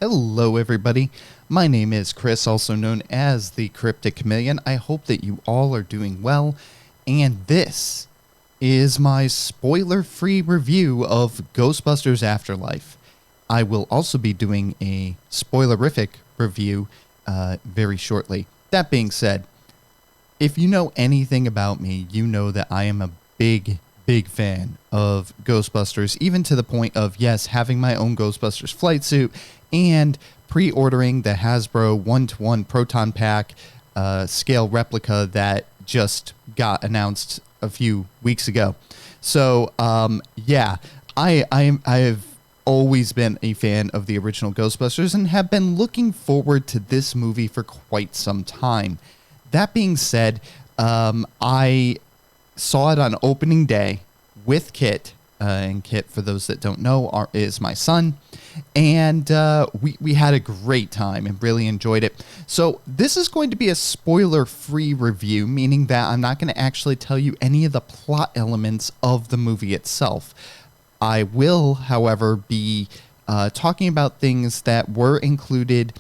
Hello, everybody. My name is Chris, also known as the Cryptic Chameleon. I hope that you all are doing well, and this is my spoiler-free review of Ghostbusters Afterlife. I will also be doing a spoilerific review very shortly. That being said, if you know anything about me, you know that I am a big fan of Ghostbusters, even to the point of, yes, having my own Ghostbusters flight suit and pre-ordering the Hasbro 1-to-1 Proton Pack scale replica that just got announced a few weeks ago. So, yeah, I've always been a fan of the original Ghostbusters and have been looking forward to this movie for quite some time. That being said, I saw it on opening day with Kit, and Kit, for those that don't know, is my son, and we had a great time and really enjoyed it. So this is going to be a spoiler-free review, meaning that I'm not going to actually tell you any of the plot elements of the movie itself. I will, however, be talking about things that were included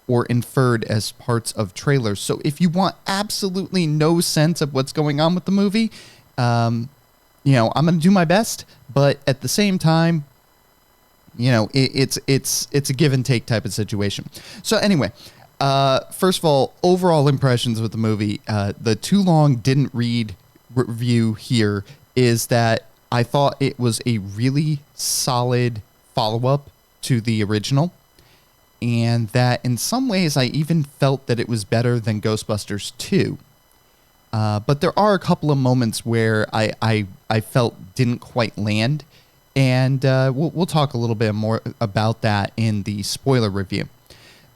or inferred as parts of trailers. So if you want absolutely no sense of what's going on with the movie, I'm going to do my best, but at the same time, it's a give and take type of situation. So anyway, first of all, overall impressions with the movie, the too long didn't read review here is that I thought it was a really solid follow-up to the original, and that in some ways I even felt that it was better than Ghostbusters 2. But there are a couple of moments where I felt didn't quite land, and we'll talk a little bit more about that in the spoiler review.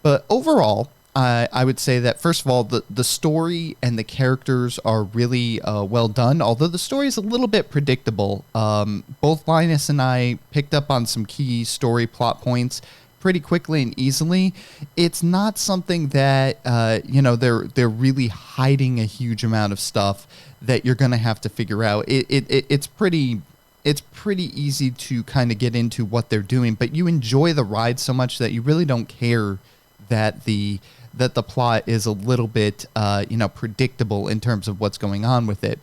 But overall, I would say that, first of all, the story and the characters are really well done, although the story is a little bit predictable. Both Linus and I picked up on some key story plot points pretty quickly and easily. It's not something that they're really hiding a huge amount of stuff that you're gonna have to figure out. It's pretty easy to kind of get into what they're doing, but you enjoy the ride so much that you really don't care that the plot is a little bit predictable in terms of what's going on with it.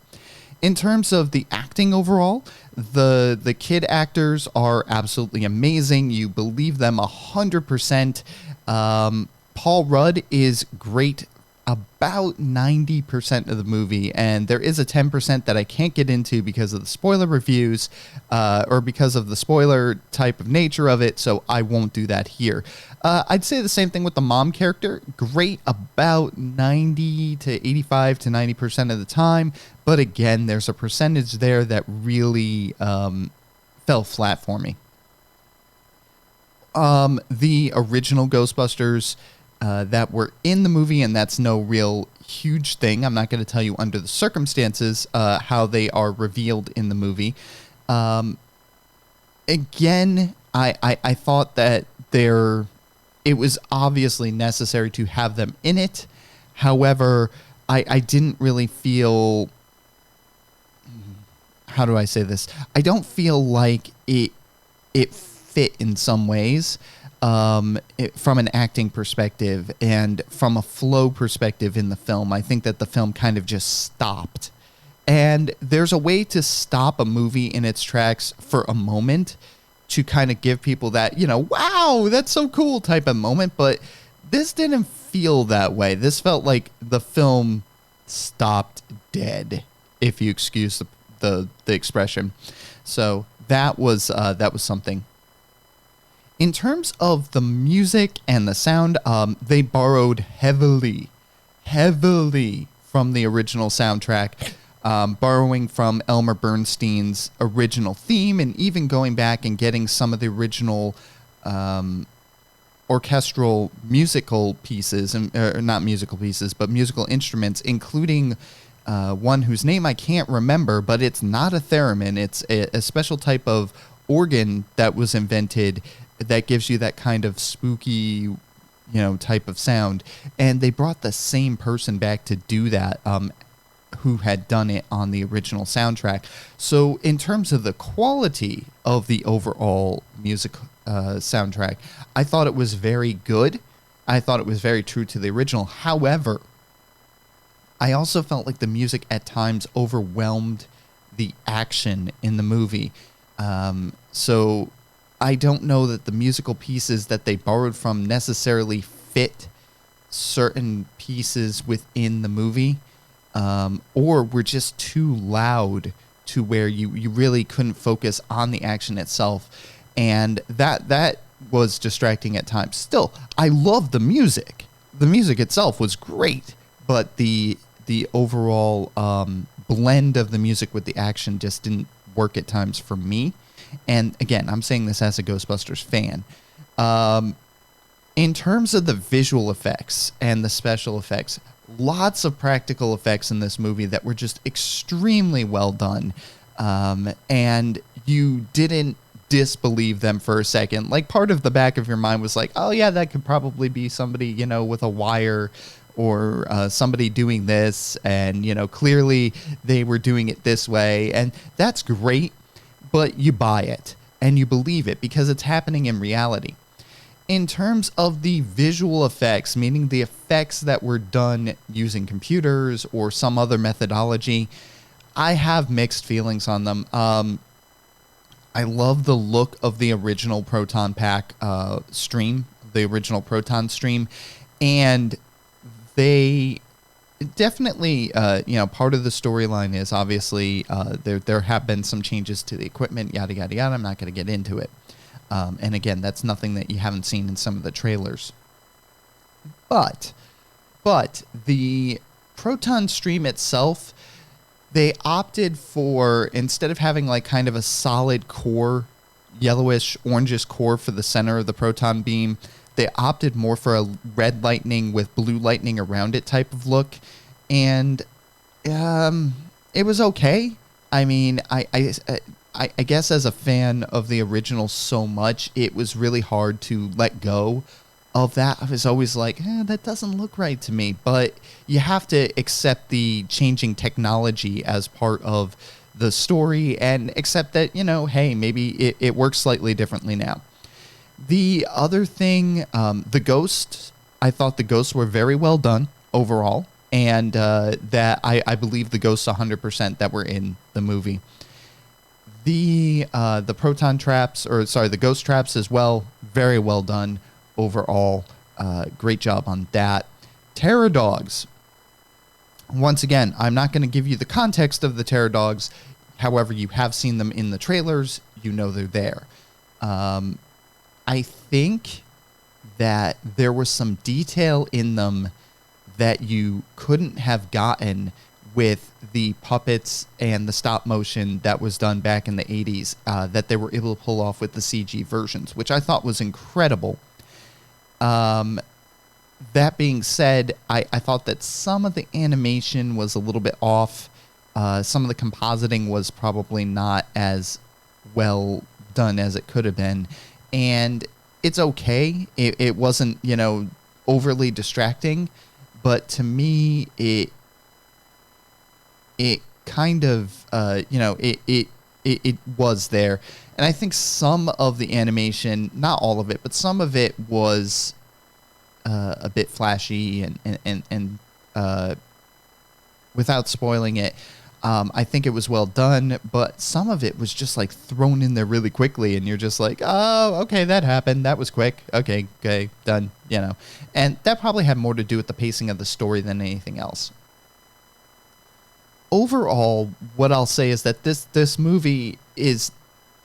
In terms of the acting overall, the kid actors are absolutely amazing. You believe them 100%. Paul Rudd is great about 90% of the movie, and there is a 10% that I can't get into because of the spoiler reviews, or because of the spoiler type of nature of it, so I won't do that here. I'd say the same thing with the mom character. Great about 90 to 85 to 90% of the time, but again, there's a percentage there that really fell flat for me. The original Ghostbusters that were in the movie, and that's no real huge thing. I'm not going to tell you under the circumstances how they are revealed in the movie. Again, I thought that it was obviously necessary to have them in it. However, I didn't really feel... How do I say this? I don't feel like it fit in some ways. From an acting perspective and from a flow perspective in the film. I think that the film kind of just stopped. And there's a way to stop a movie in its tracks for a moment to kind of give people that, wow, that's so cool type of moment. But this didn't feel that way. This felt like the film stopped dead, if you excuse the expression. So that was something. In terms of the music and the sound, they borrowed heavily from the original soundtrack, borrowing from Elmer Bernstein's original theme, and even going back and getting some of the original orchestral musical pieces, or not musical pieces, but musical instruments, including one whose name I can't remember, but it's not a theremin. It's a special type of organ that was invented that gives you that kind of spooky, type of sound. And they brought the same person back to do that, who had done it on the original soundtrack. So in terms of the quality of the overall music soundtrack. I thought it was very good. I thought it was very true to the original. However, I also felt like the music at times overwhelmed the action in the movie. So I don't know that the musical pieces that they borrowed from necessarily fit certain pieces within the movie, or were just too loud to where you really couldn't focus on the action itself. And that was distracting at times. Still, I love the music. The music itself was great, but the overall blend of the music with the action just didn't work at times for me. And again, I'm saying this as a Ghostbusters fan. In terms of the visual effects and the special effects, lots of practical effects in this movie that were just extremely well done. And you didn't disbelieve them for a second. Like, part of the back of your mind was like, oh yeah, that could probably be somebody, with a wire, or somebody doing this, and clearly they were doing it this way, and that's great, but you buy it and you believe it because it's happening in reality. In terms of the visual effects, meaning the effects that were done using computers or some other methodology, I have mixed feelings on them. I love the look of the original Proton Pack stream, the original Proton stream, and they definitely, part of the storyline is obviously there have been some changes to the equipment, yada, yada, yada. I'm not going to get into it. And again, that's nothing that you haven't seen in some of the trailers. But the Proton stream itself, they opted for, instead of having like kind of a solid core, yellowish, orangish core for the center of the proton beam, they opted more for a red lightning with blue lightning around it type of look. And it was okay. I mean, I guess as a fan of the original so much, it was really hard to let go of that. I was always like, that doesn't look right to me. But you have to accept the changing technology as part of the story and accept that, hey, maybe it works slightly differently now. The other thing, the ghosts, I thought the ghosts were very well done overall. And that I believe the ghosts 100% that were in the movie. The proton traps, the ghost traps as well, very well done overall. Great job on that. Terror dogs. Once again, I'm not going to give you the context of the terror dogs. However, you have seen them in the trailers. You know they're there. I think that there was some detail in them that you couldn't have gotten with the puppets and the stop motion that was done back in the 80s, that they were able to pull off with the CG versions, which I thought was incredible. That being said, I thought that some of the animation was a little bit off. Some of the compositing was probably not as well done as it could have been. And it's okay. It wasn't, overly distracting. But to me, it kind of, it was there. And I think some of the animation, not all of it, but some of it was a bit flashy and without spoiling it, I think it was well done, but some of it was just like thrown in there really quickly, and you're just like, oh, okay, that happened. That was quick. Okay, done, And that probably had more to do with the pacing of the story than anything else. Overall, what I'll say is that this movie is,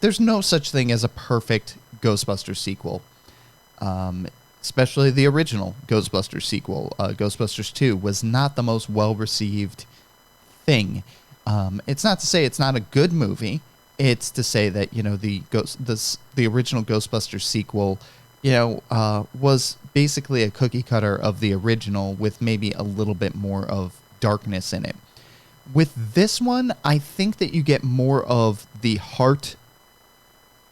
there's no such thing as a perfect Ghostbusters sequel. Especially the original Ghostbusters sequel, Ghostbusters 2, was not the most well-received thing. It's not to say it's not a good movie. It's to say that, the original Ghostbusters sequel, was basically a cookie cutter of the original with maybe a little bit more of darkness in it. With this one, I think that you get more of the heart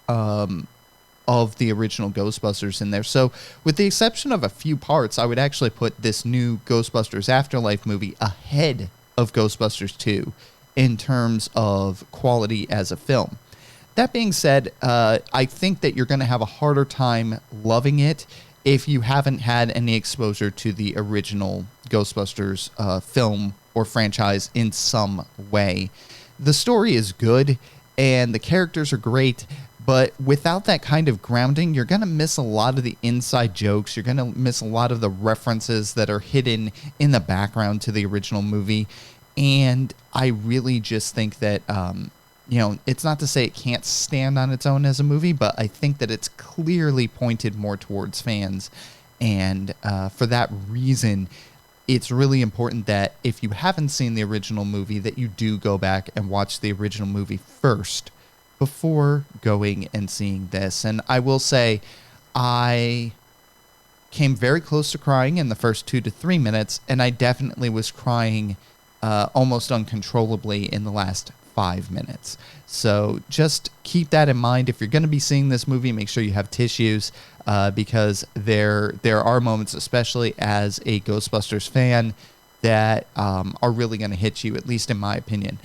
of the original Ghostbusters in there. So with the exception of a few parts, I would actually put this new Ghostbusters Afterlife movie ahead of Ghostbusters 2 in terms of quality as a film. That being said, I think that you're going to have a harder time loving it if you haven't had any exposure to the original Ghostbusters film or franchise in some way. The story is good and the characters are great, but without that kind of grounding, you're going to miss a lot of the inside jokes. You're going to miss a lot of the references that are hidden in the background to the original movie. And I really just think that, it's not to say it can't stand on its own as a movie, but I think that it's clearly pointed more towards fans. And for that reason, it's really important that if you haven't seen the original movie, that you do go back and watch the original movie first before going and seeing this. And I will say, I came very close to crying in the first 2 to 3 minutes, and I definitely was crying almost uncontrollably in the last 5 minutes. So just keep that in mind. If you're going to be seeing this movie, make sure you have tissues, because there are moments, especially as a Ghostbusters fan, that are really going to hit you, at least in my opinion.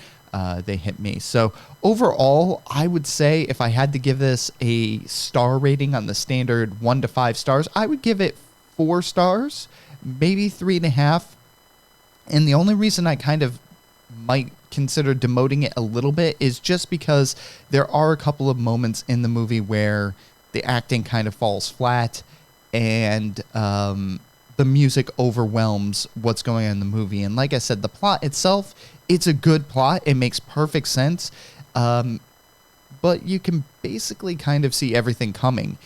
They hit me. So overall, I would say if I had to give this a star rating on the standard 1 to 5 stars, I would give it 4 stars, maybe 3.5. And the only reason I kind of might consider demoting it a little bit is just because there are a couple of moments in the movie where the acting kind of falls flat and the music overwhelms what's going on in the movie. And like I said, the plot itself, it's a good plot. It makes perfect sense. But you can basically kind of see everything coming.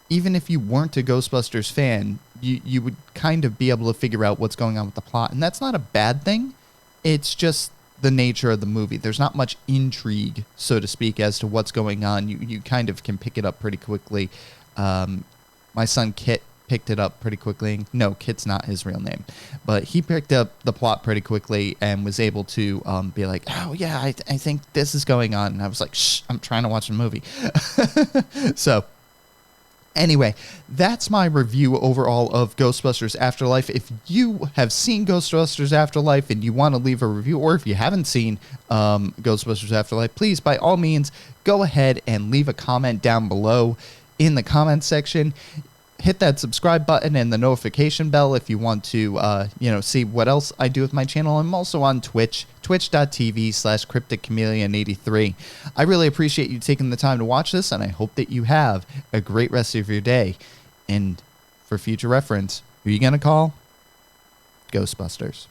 Even if you weren't a Ghostbusters fan, you would kind of be able to figure out what's going on with the plot. And that's not a bad thing. It's just the nature of the movie. There's not much intrigue, so to speak, as to what's going on. You kind of can pick it up pretty quickly. My son Kit picked it up pretty quickly. No, Kit's not his real name. But he picked up the plot pretty quickly and was able to be like, oh, yeah, I think this is going on. And I was like, shh, I'm trying to watch a movie. So anyway, that's my review overall of Ghostbusters Afterlife. If you have seen Ghostbusters Afterlife and you want to leave a review, or if you haven't seen Ghostbusters Afterlife, please, by all means, go ahead and leave a comment down below in the comment section. Hit that subscribe button and the notification bell if you want to, see what else I do with my channel. I'm also on Twitch, twitch.tv/cryptichameleon83. I really appreciate you taking the time to watch this, and I hope that you have a great rest of your day. And for future reference, who are you going to call? Ghostbusters.